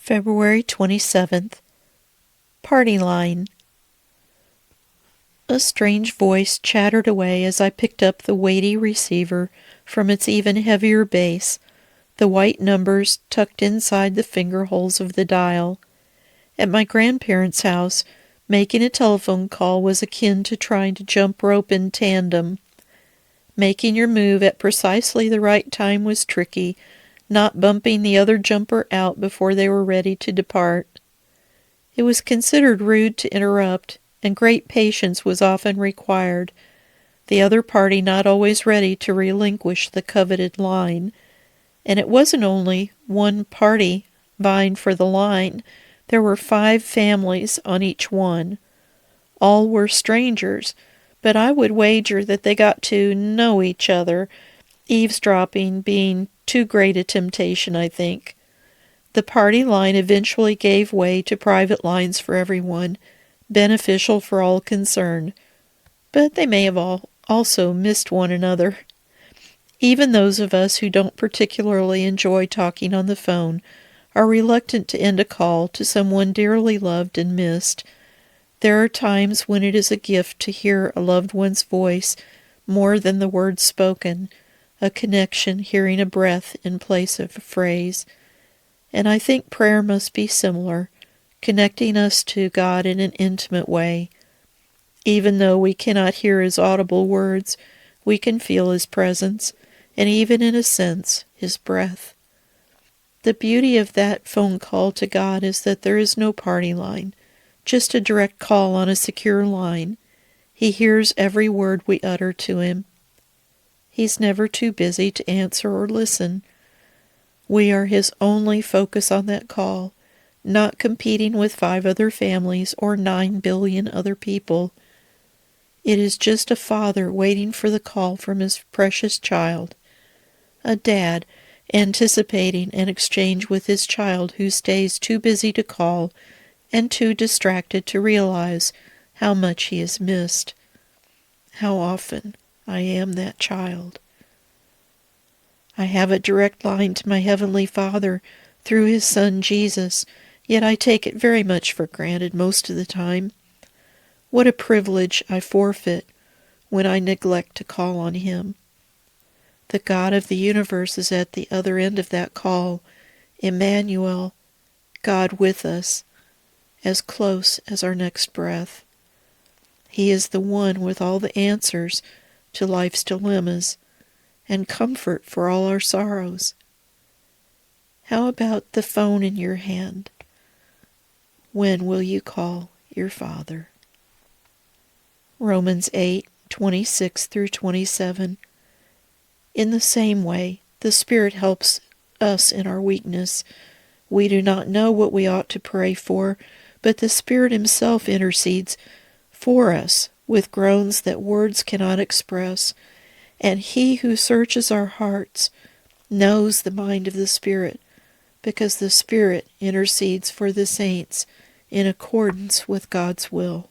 February 27th. Party line. A strange voice chattered away as I picked up the weighty receiver from its even heavier base, the white numbers tucked inside the finger holes of the dial. At my grandparents' house, making a telephone call was akin to trying to jump rope in tandem. Making your move at precisely the right time was tricky, not bumping the other jumper out before they were ready to depart. It was considered rude to interrupt, and great patience was often required, the other party not always ready to relinquish the coveted line. And it wasn't only one party vying for the line. There were 5 families on each one. All were strangers, but I would wager that they got to know each other, eavesdropping being too great a temptation, I think. The party line eventually gave way to private lines for everyone, beneficial for all concerned. But they may have all also missed one another. Even those of us who don't particularly enjoy talking on the phone are reluctant to end a call to someone dearly loved and missed. There are times when it is a gift to hear a loved one's voice more than the words spoken, a connection, hearing a breath in place of a phrase. And I think prayer must be similar, connecting us to God in an intimate way. Even though we cannot hear his audible words, we can feel his presence, and even in a sense, his breath. The beauty of that phone call to God is that there is no party line, just a direct call on a secure line. He hears every word we utter to him. He's never too busy to answer or listen. We are his only focus on that call, not competing with 5 other families or 9 billion other people. It is just a father waiting for the call from his precious child, a dad anticipating an exchange with his child who stays too busy to call and too distracted to realize how much he has missed. How often I am that child. I have a direct line to my Heavenly Father through his Son Jesus, yet I take it very much for granted most of the time. What a privilege I forfeit when I neglect to call on him. The God of the universe is at the other end of that call, Emmanuel, God with us, as close as our next breath. He is the one with all the answers to life's dilemmas and comfort for all our sorrows. How about the phone in your hand? When will you call your Father? Romans 8:26-27. In the same way, the Spirit helps us in our weakness. We do not know what we ought to pray for, but the Spirit himself intercedes for us with groans that words cannot express. And he who searches our hearts knows the mind of the Spirit, because the Spirit intercedes for the saints in accordance with God's will.